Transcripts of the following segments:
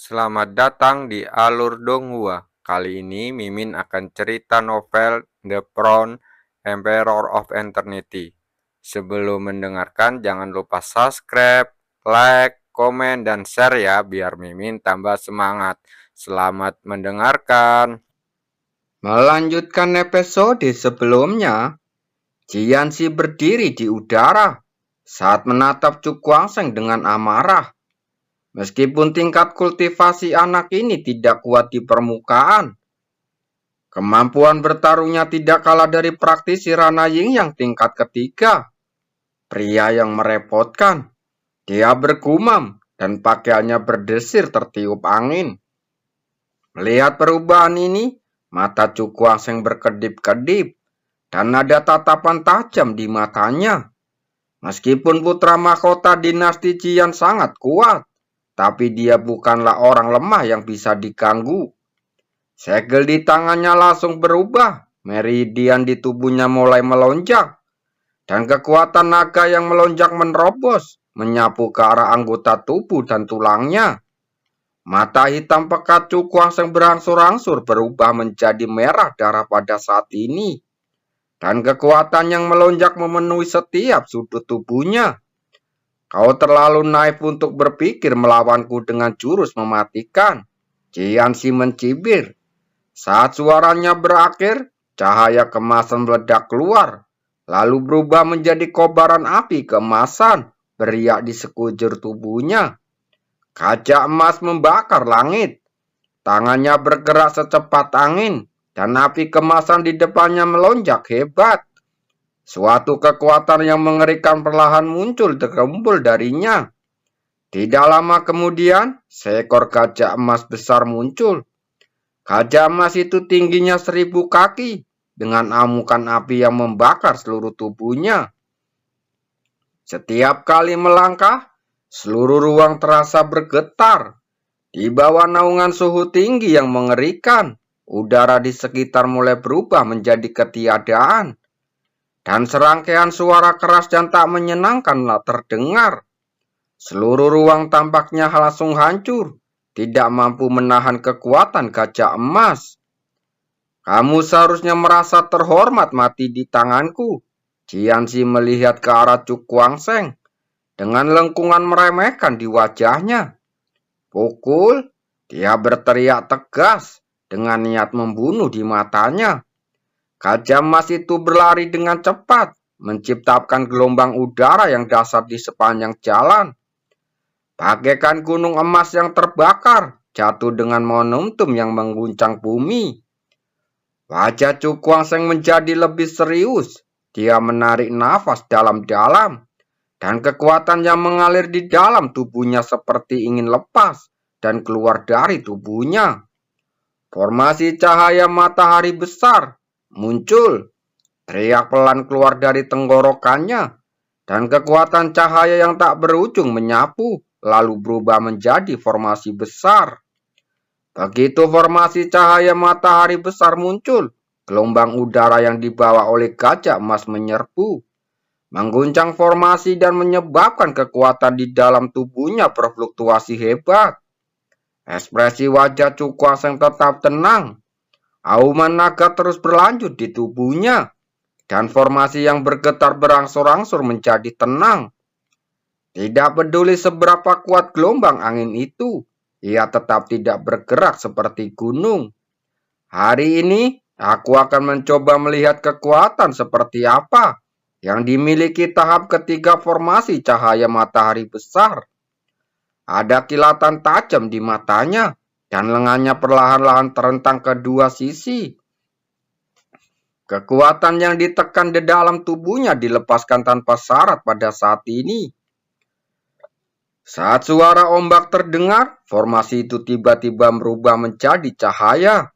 Selamat datang di Alur Donghua. Kali ini Mimin akan cerita novel The Crown, Emperor of Eternity. Sebelum mendengarkan, jangan lupa subscribe, like, komen, dan share ya, biar Mimin tambah semangat. Selamat mendengarkan. Melanjutkan episode sebelumnya, Jianxi berdiri di udara saat menatap Chu Guangsheng dengan amarah. Meskipun tingkat kultivasi anak ini tidak kuat di permukaan, kemampuan bertarungnya tidak kalah dari praktisi Rana Ying yang tingkat ketiga. Pria yang merepotkan. Dia bergumam dan pakaiannya berdesir tertiup angin. Melihat perubahan ini, mata Chu Guangsheng berkedip-kedip dan ada tatapan tajam di matanya. Meskipun putra mahkota dinasti Jian sangat kuat, tapi dia bukanlah orang lemah yang bisa diganggu. Segel di tangannya langsung berubah, meridian di tubuhnya mulai melonjak, dan kekuatan naga yang melonjak menerobos, menyapu ke arah anggota tubuh dan tulangnya. Mata hitam pekat Chu Guangsheng berangsur-angsur berubah menjadi merah darah pada saat ini. Dan kekuatan yang melonjak memenuhi setiap sudut tubuhnya. Kau terlalu naif untuk berpikir melawanku dengan jurus mematikan. Jianxi mencibir. Saat suaranya berakhir, cahaya kemasan meledak keluar, lalu berubah menjadi kobaran api keemasan beriak di sekujur tubuhnya. Kaca emas membakar langit. Tangannya bergerak secepat angin, dan api kemasan di depannya melonjak hebat. Suatu kekuatan yang mengerikan perlahan muncul terkumpul darinya. Tidak lama kemudian, seekor gajah emas besar muncul. Gajah emas itu tingginya 1000 kaki, dengan amukan api yang membakar seluruh tubuhnya. Setiap kali melangkah, seluruh ruang terasa bergetar. Di bawah naungan suhu tinggi yang mengerikan, udara di sekitar mulai berubah menjadi ketiadaan. Dan serangkaian suara keras dan tak menyenangkanlah terdengar. Seluruh ruang tampaknya langsung hancur, tidak mampu menahan kekuatan gajah emas. Kamu seharusnya merasa terhormat mati di tanganku. Jianxi melihat ke arah Chu Guangsheng dengan lengkungan meremehkan di wajahnya. Pukul, dia berteriak tegas dengan niat membunuh di matanya. Gajah emas itu berlari dengan cepat, menciptakan gelombang udara yang dahsyat di sepanjang jalan. Bagaikan gunung emas yang terbakar, jatuh dengan momentum yang mengguncang bumi. Wajah Chu Guangsheng menjadi lebih serius. Dia menarik nafas dalam-dalam, dan kekuatan yang mengalir di dalam tubuhnya seperti ingin lepas dan keluar dari tubuhnya. Formasi cahaya matahari besar muncul, teriak pelan keluar dari tenggorokannya, dan kekuatan cahaya yang tak berujung menyapu, lalu berubah menjadi formasi besar. Begitu formasi cahaya matahari besar muncul, gelombang udara yang dibawa oleh gajah emas menyerbu, mengguncang formasi dan menyebabkan kekuatan di dalam tubuhnya berfluktuasi hebat. Ekspresi wajah Chu Guangsheng tetap tenang. Auman naga terus berlanjut di tubuhnya, dan formasi yang bergetar berangsur-angsur menjadi tenang. Tidak peduli seberapa kuat gelombang angin itu, ia tetap tidak bergerak seperti gunung. Hari ini, aku akan mencoba melihat kekuatan seperti apa yang dimiliki tahap ketiga formasi cahaya matahari besar. Ada kilatan tajam di matanya, dan lengannya perlahan-lahan terentang ke dua sisi. Kekuatan yang ditekan di dalam tubuhnya dilepaskan tanpa syarat pada saat ini. Saat suara ombak terdengar, formasi itu tiba-tiba berubah menjadi cahaya.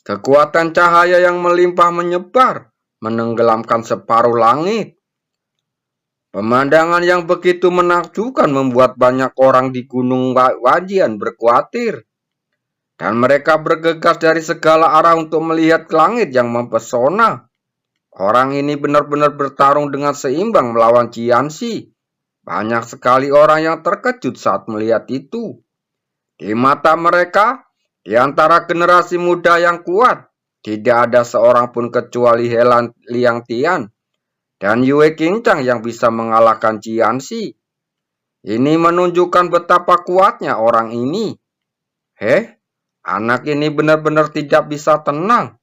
Kekuatan cahaya yang melimpah menyebar, menenggelamkan separuh langit. Pemandangan yang begitu menakjubkan membuat banyak orang di Gunung Wajian berkhawatir. Dan mereka bergegas dari segala arah untuk melihat langit yang mempesona. Orang ini benar-benar bertarung dengan seimbang melawan Jianxi. Banyak sekali orang yang terkejut saat melihat itu. Di mata mereka, di antara generasi muda yang kuat, tidak ada seorang pun kecuali Liang Tian dan Yue Qingchang yang bisa mengalahkan Jianxi. Ini menunjukkan betapa kuatnya orang ini. Anak ini benar-benar tidak bisa tenang.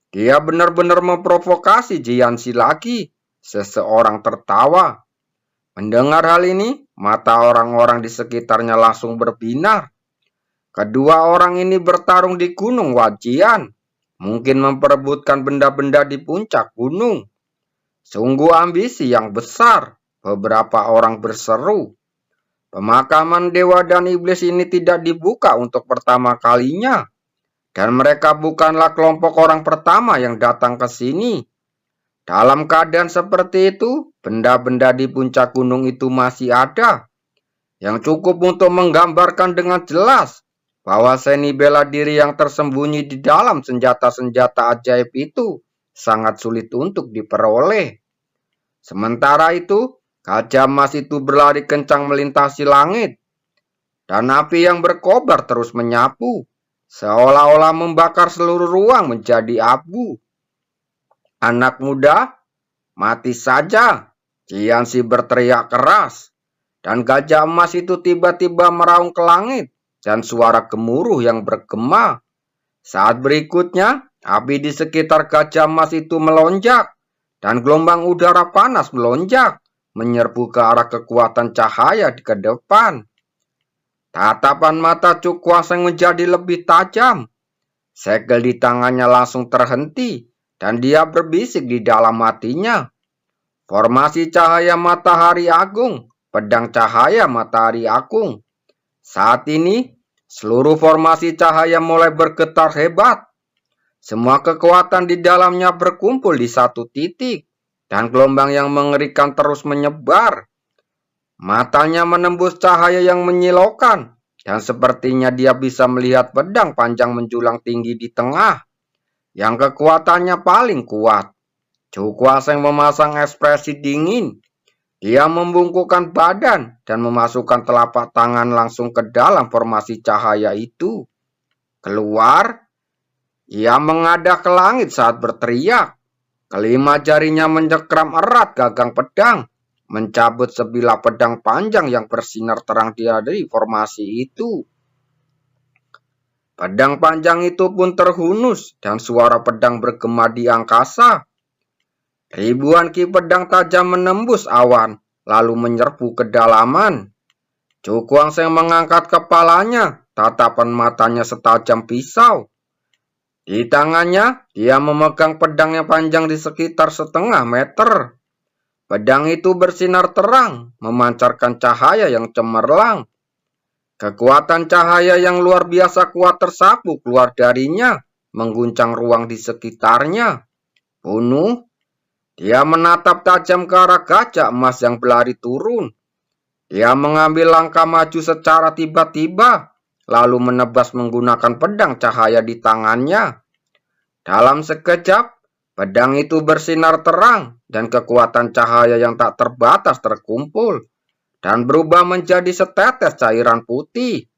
Dia benar-benar memprovokasi Jianxi lagi. Seseorang tertawa. Mendengar hal ini, mata orang-orang di sekitarnya langsung berbinar. Kedua orang ini bertarung di Gunung Wajian. Mungkin memperebutkan benda-benda di puncak gunung. Sungguh ambisi yang besar. Beberapa orang berseru. Pemakaman dewa dan iblis ini tidak dibuka untuk pertama kalinya. Dan mereka bukanlah kelompok orang pertama yang datang ke sini. Dalam keadaan seperti itu, benda-benda di puncak gunung itu masih ada. Yang cukup untuk menggambarkan dengan jelas bahwa seni bela diri yang tersembunyi di dalam senjata-senjata ajaib itu sangat sulit untuk diperoleh. Sementara itu, gajah emas itu berlari kencang melintasi langit. Dan api yang berkobar terus menyapu, seolah-olah membakar seluruh ruang menjadi abu. Anak muda, mati saja, Jianxi berteriak keras. Dan gajah emas itu tiba-tiba meraung ke langit dan suara gemuruh yang bergema. Saat berikutnya, api di sekitar gajah emas itu melonjak dan gelombang udara panas melonjak, menyerbu ke arah kekuatan cahaya ke depan. Tatapan mata Chu Kuang-Sheng menjadi lebih tajam. Segel di tangannya langsung terhenti dan dia berbisik di dalam hatinya. Formasi cahaya matahari agung, pedang cahaya matahari agung. Saat ini, seluruh formasi cahaya mulai bergetar hebat. Semua kekuatan di dalamnya berkumpul di satu titik, dan gelombang yang mengerikan terus menyebar. Matanya menembus cahaya yang menyilaukan, dan sepertinya dia bisa melihat pedang panjang menjulang tinggi di tengah, yang kekuatannya paling kuat. Chu Kuang-Sheng memasang ekspresi dingin. Dia membungkukkan badan dan memasukkan telapak tangan langsung ke dalam formasi cahaya itu. Keluar, ia mengadah ke langit saat berteriak. Kelima jarinya mencengkram erat gagang pedang, mencabut sebilah pedang panjang yang bersinar terang dari formasi itu. Pedang panjang itu pun terhunus dan suara pedang bergema di angkasa. Ribuan ki pedang tajam menembus awan, lalu menyerbu kedalaman. Chu Kuang-Sheng mengangkat kepalanya, tatapan matanya setajam pisau. Di tangannya, dia memegang pedang yang panjang di sekitar setengah meter. Pedang itu bersinar terang, memancarkan cahaya yang cemerlang. Kekuatan cahaya yang luar biasa kuat tersapu keluar darinya, mengguncang ruang di sekitarnya. Bunuh. Dia menatap tajam ke arah gajah emas yang berlari turun. Dia mengambil langkah maju secara tiba-tiba, lalu menebas menggunakan pedang cahaya di tangannya. Dalam sekejap, pedang itu bersinar terang dan kekuatan cahaya yang tak terbatas terkumpul dan berubah menjadi setetes cairan putih.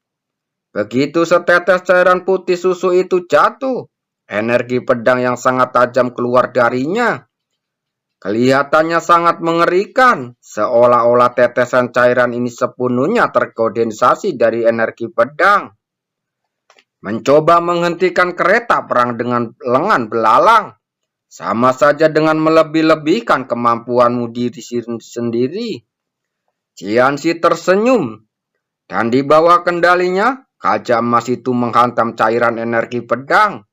Begitu setetes cairan putih susu itu jatuh, energi pedang yang sangat tajam keluar darinya. Kelihatannya sangat mengerikan, seolah-olah tetesan cairan ini sepenuhnya terkondensasi dari energi pedang. Mencoba menghentikan kereta perang dengan lengan belalang, sama saja dengan melebih-lebihkan kemampuanmu diri sendiri. Jianxi tersenyum, dan di bawah kendalinya, gajah emas itu menghantam cairan energi pedang.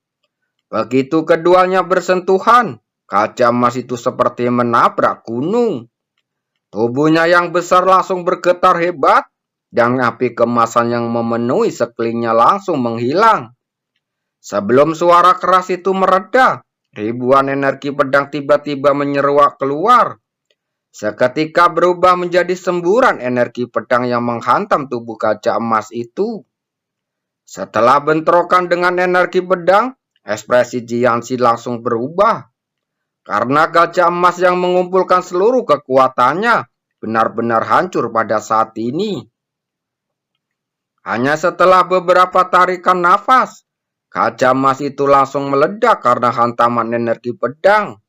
Begitu keduanya bersentuhan, gajah emas itu seperti menabrak gunung. Tubuhnya yang besar langsung bergetar hebat, dan api kemasan yang memenuhi sekelilingnya langsung menghilang. Sebelum suara keras itu mereda, ribuan energi pedang tiba-tiba menyeruak keluar. Seketika berubah menjadi semburan energi pedang yang menghantam tubuh gajah emas itu. Setelah bentrokan dengan energi pedang, ekspresi Jianxi langsung berubah. Karena gajah emas yang mengumpulkan seluruh kekuatannya benar-benar hancur pada saat ini. Hanya setelah beberapa tarikan nafas, kaca emas itu langsung meledak karena hantaman energi pedang.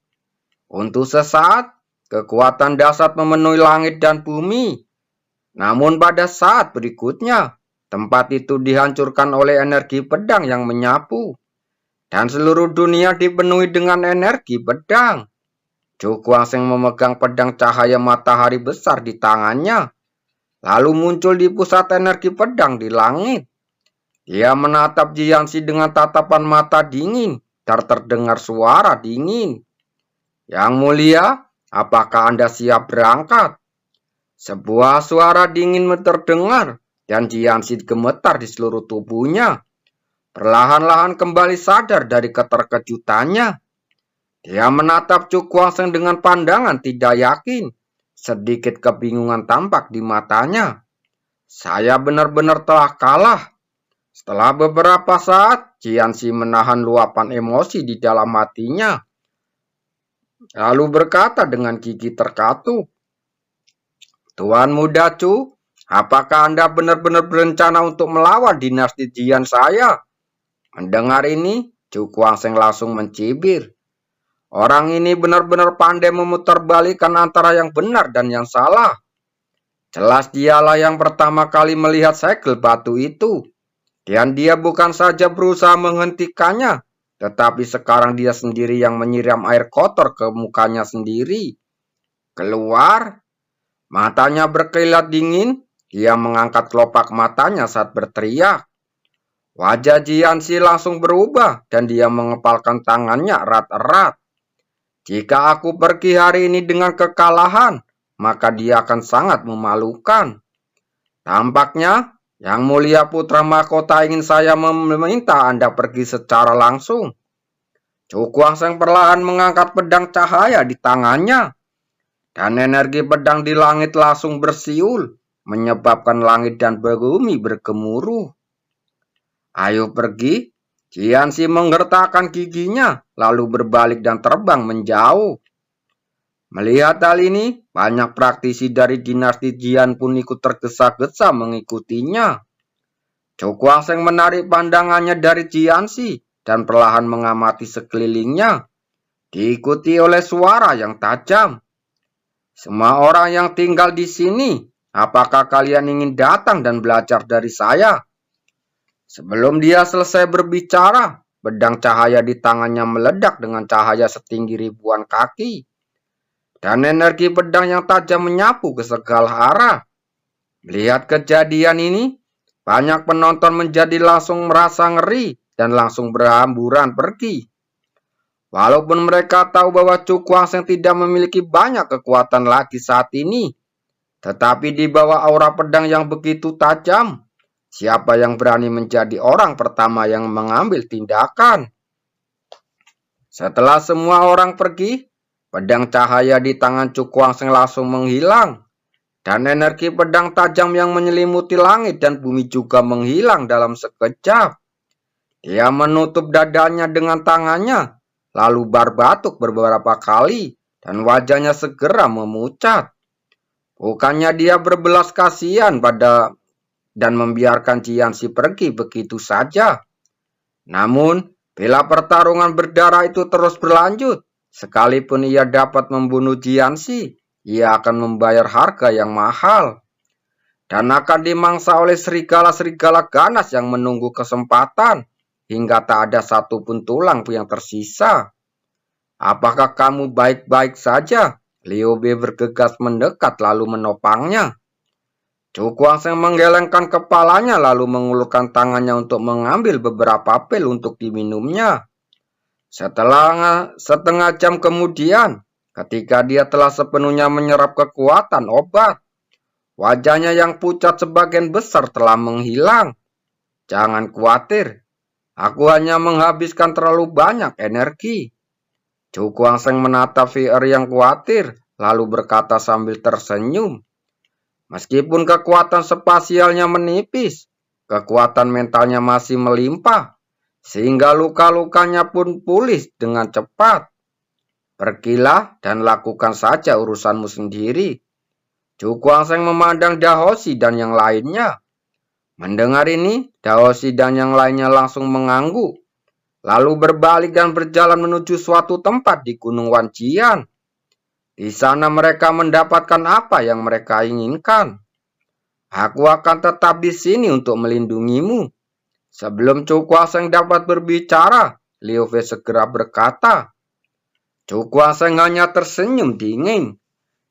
Untuk sesaat, kekuatan dahsyat memenuhi langit dan bumi. Namun pada saat berikutnya, tempat itu dihancurkan oleh energi pedang yang menyapu. Dan seluruh dunia dipenuhi dengan energi pedang. Zhou Guangsheng memegang pedang cahaya matahari besar di tangannya, lalu muncul di pusat energi pedang di langit. Dia menatap Jiangxi dengan tatapan mata dingin, dan terdengar suara dingin. Yang mulia, apakah Anda siap berangkat? Sebuah suara dingin terdengar, dan Jiangxi gemetar di seluruh tubuhnya. Perlahan-lahan kembali sadar dari keterkejutannya. Dia menatap Zhou Guangsheng dengan pandangan tidak yakin. Sedikit kebingungan tampak di matanya. Saya benar-benar telah kalah. Setelah beberapa saat, Jiangxi menahan luapan emosi di dalam hatinya. Lalu berkata dengan gigi terkatup, Tuan Muda Zhou, apakah Anda benar-benar berencana untuk melawan dinasti Jian saya? Mendengar ini, Zhou Guangsheng langsung mencibir. Orang ini benar-benar pandai memutarbalikkan antara yang benar dan yang salah. Jelas dialah yang pertama kali melihat segel batu itu. Dan dia bukan saja berusaha menghentikannya, tetapi sekarang dia sendiri yang menyiram air kotor ke mukanya sendiri. Keluar, matanya berkilat dingin, dia mengangkat kelopak matanya saat berteriak. Wajah Jiangxi langsung berubah dan dia mengepalkan tangannya erat-erat. Jika aku pergi hari ini dengan kekalahan, maka dia akan sangat memalukan. Tampaknya, Yang Mulia Putra Mahkota ingin saya meminta Anda pergi secara langsung. Zhou Guangsheng perlahan mengangkat pedang cahaya di tangannya. Dan energi pedang di langit langsung bersiul, menyebabkan langit dan bumi bergemuruh. Ayo pergi. Jiangxi menggertakkan giginya, lalu berbalik dan terbang menjauh. Melihat hal ini, banyak praktisi dari dinasti Jian pun ikut tergesa-gesa mengikutinya. Zhou Guangsheng menarik pandangannya dari Jiangxi dan perlahan mengamati sekelilingnya, diikuti oleh suara yang tajam. Semua orang yang tinggal di sini, apakah kalian ingin datang dan belajar dari saya? Sebelum dia selesai berbicara, pedang cahaya di tangannya meledak dengan cahaya setinggi ribuan kaki. Dan energi pedang yang tajam menyapu ke segala arah. Melihat kejadian ini, banyak penonton menjadi langsung merasa ngeri dan langsung berhamburan pergi. Walaupun mereka tahu bahwa Zhou Guangsheng tidak memiliki banyak kekuatan lagi saat ini, tetapi di bawah aura pedang yang begitu tajam, siapa yang berani menjadi orang pertama yang mengambil tindakan? Setelah semua orang pergi, pedang cahaya di tangan Zhou Guangsheng langsung menghilang. Dan energi pedang tajam yang menyelimuti langit dan bumi juga menghilang dalam sekejap. Dia menutup dadanya dengan tangannya, lalu berbatuk beberapa kali, dan wajahnya segera memucat. Bukannya dia berbelas kasihan pada dan membiarkan Jiangxi pergi begitu saja. Namun, bila pertarungan berdarah itu terus berlanjut, sekalipun ia dapat membunuh Jiangxi, ia akan membayar harga yang mahal. Dan akan dimangsa oleh serigala-serigala ganas yang menunggu kesempatan, hingga tak ada satupun tulang yang tersisa. Apakah kamu baik-baik saja? Liu Bei bergegas mendekat lalu menopangnya. Zhou Guangsheng menggelengkan kepalanya lalu mengulurkan tangannya untuk mengambil beberapa pil untuk diminumnya. Setelah setengah jam kemudian, ketika dia telah sepenuhnya menyerap kekuatan obat, wajahnya yang pucat sebagian besar telah menghilang. Jangan khawatir, aku hanya menghabiskan terlalu banyak energi. Zhou Guangsheng menatap VR yang khawatir, lalu berkata sambil tersenyum. Meskipun kekuatan spasialnya menipis, kekuatan mentalnya masih melimpah, sehingga luka-lukanya pun pulih dengan cepat. Pergilah dan lakukan saja urusanmu sendiri. Zhou Guangsheng memandang Dahoshi dan yang lainnya. Mendengar ini, Daoshi dan yang lainnya langsung mengangguk, lalu berbalik dan berjalan menuju suatu tempat di Gunung Wanjian. Di sana mereka mendapatkan apa yang mereka inginkan. Aku akan tetap di sini untuk melindungimu. Sebelum Chu Kuaseng dapat berbicara, Liu Fei segera berkata. Chu Kuaseng hanya tersenyum dingin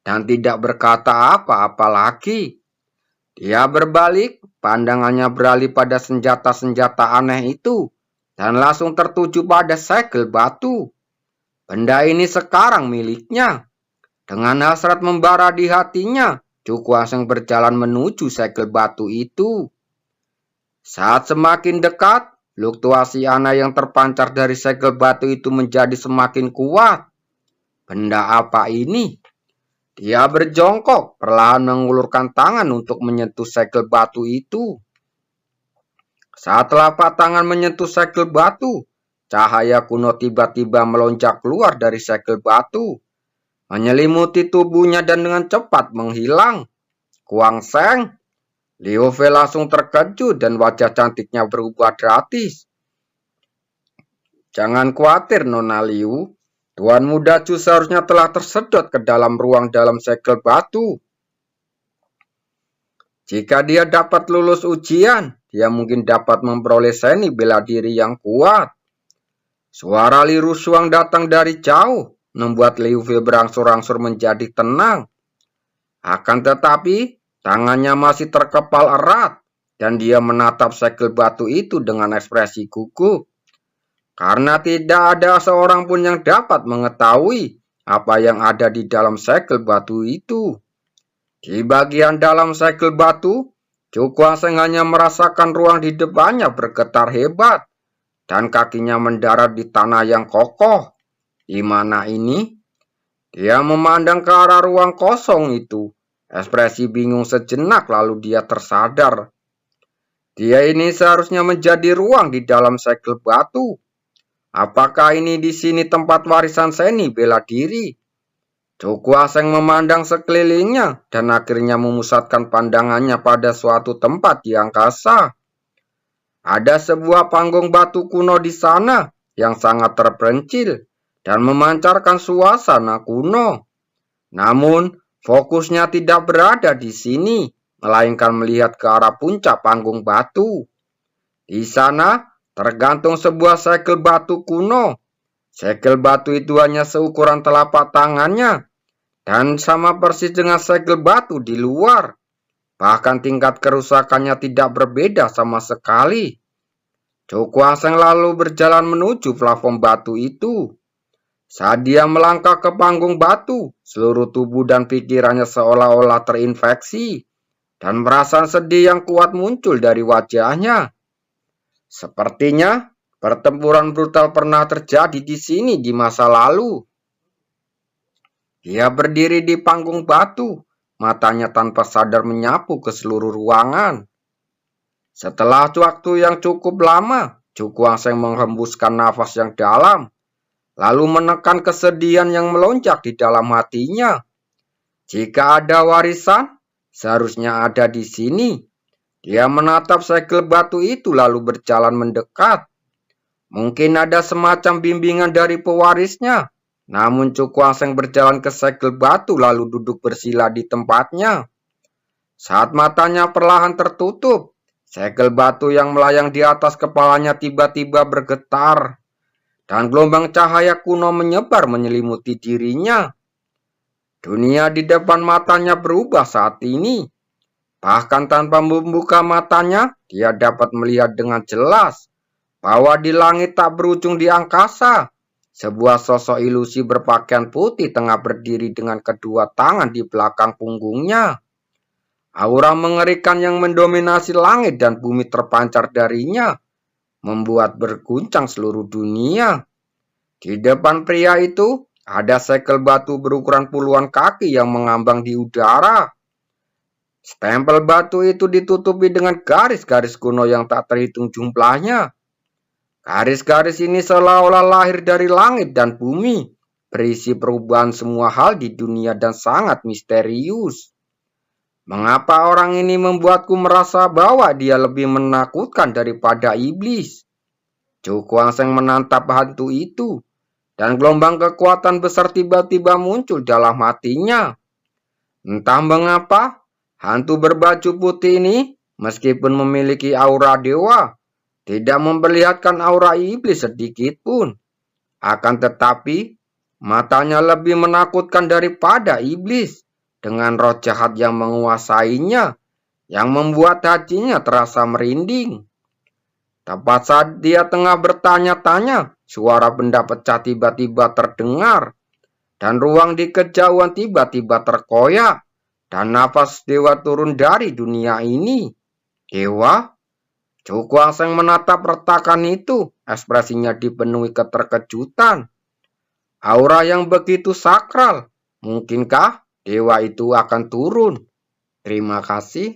dan tidak berkata apa-apa lagi. Dia berbalik, pandangannya beralih pada senjata-senjata aneh itu dan langsung tertuju pada segel batu. Benda ini sekarang miliknya. Dengan hasrat membara di hatinya, Chu Kuaseng berjalan menuju segel batu itu. Saat semakin dekat, fluktuasi aneh yang terpancar dari segel batu itu menjadi semakin kuat. Benda apa ini? Dia berjongkok, perlahan mengulurkan tangan untuk menyentuh segel batu itu. Saat telapak tangan menyentuh segel batu, cahaya kuno tiba-tiba melonjak keluar dari segel batu, menyelimuti tubuhnya dan dengan cepat menghilang. Kuangseng, Liu Fei langsung terkejut dan wajah cantiknya berubah drastis. Jangan khawatir, Nona Liu. Tuan Muda Chu seharusnya telah tersedot ke dalam ruang dalam segel batu. Jika dia dapat lulus ujian, dia mungkin dapat memperoleh seni bela diri yang kuat. Suara Li Rushuang datang dari jauh, membuat Liu Fei berangsur-angsur menjadi tenang. Akan tetapi, tangannya masih terkepal erat, dan dia menatap segel batu itu dengan ekspresi gugup. Karena tidak ada seorang pun yang dapat mengetahui apa yang ada di dalam segel batu itu. Di bagian dalam segel batu, Chu Kuaseng hanya merasakan ruang di depannya bergetar hebat, dan kakinya mendarat di tanah yang kokoh. Di mana ini? Dia memandang ke arah ruang kosong itu. Ekspresi bingung sejenak lalu dia tersadar. Dia ini seharusnya menjadi ruang di dalam segel batu. Apakah ini di sini tempat warisan seni bela diri? Chu Kuaseng memandang sekelilingnya dan akhirnya memusatkan pandangannya pada suatu tempat di angkasa. Ada sebuah panggung batu kuno di sana yang sangat terpencil dan memancarkan suasana kuno. Namun, fokusnya tidak berada di sini, melainkan melihat ke arah puncak panggung batu. Di sana, tergantung sebuah segel batu kuno. Segel batu itu hanya seukuran telapak tangannya dan sama persis dengan segel batu di luar. Bahkan tingkat kerusakannya tidak berbeda sama sekali. Chu Kuaseng lalu berjalan menuju plafon batu itu. Saat dia melangkah ke panggung batu, seluruh tubuh dan pikirannya seolah-olah terinfeksi dan perasaan sedih yang kuat muncul dari wajahnya. Sepertinya pertempuran brutal pernah terjadi di sini di masa lalu. Dia berdiri di panggung batu, matanya tanpa sadar menyapu ke seluruh ruangan. Setelah waktu yang cukup lama, Chu Kuaseng menghembuskan nafas yang dalam, lalu menekan kesedihan yang melonjak di dalam hatinya. Jika ada warisan, seharusnya ada di sini. Dia menatap segel batu itu lalu berjalan mendekat. Mungkin ada semacam bimbingan dari pewarisnya. Namun Chu Kuaseng berjalan ke segel batu lalu duduk bersila di tempatnya. Saat matanya perlahan tertutup, segel batu yang melayang di atas kepalanya tiba-tiba bergetar. Dan gelombang cahaya kuno menyebar menyelimuti dirinya. Dunia di depan matanya berubah saat ini. Bahkan tanpa membuka matanya, dia dapat melihat dengan jelas bahwa di langit tak berujung di angkasa, sebuah sosok ilusi berpakaian putih tengah berdiri dengan kedua tangan di belakang punggungnya. Aura mengerikan yang mendominasi langit dan bumi terpancar darinya, membuat berguncang seluruh dunia. Di depan pria itu, ada segel batu berukuran puluhan kaki yang mengambang di udara. Stempel batu itu ditutupi dengan garis-garis kuno yang tak terhitung jumlahnya. Garis-garis ini seolah-olah lahir dari langit dan bumi, berisi perubahan semua hal di dunia dan sangat misterius. Mengapa orang ini membuatku merasa bahwa dia lebih menakutkan daripada iblis? Chu Kuang-seng menatap hantu itu, dan gelombang kekuatan besar tiba-tiba muncul dalam hatinya. Entah mengapa, hantu berbaju putih ini, meskipun memiliki aura dewa, tidak memperlihatkan aura iblis sedikit pun. Akan tetapi, matanya lebih menakutkan daripada iblis, dengan roh jahat yang menguasainya, yang membuat hatinya terasa merinding. Tepat saat dia tengah bertanya-tanya, suara benda pecah tiba-tiba terdengar, dan ruang di kejauhan tiba-tiba terkoyak, dan nafas dewa turun dari dunia ini. Dewa? Chu Kuang-seng menatap retakan itu, ekspresinya dipenuhi keterkejutan. Aura yang begitu sakral, mungkinkah dewa itu akan turun? Terima kasih.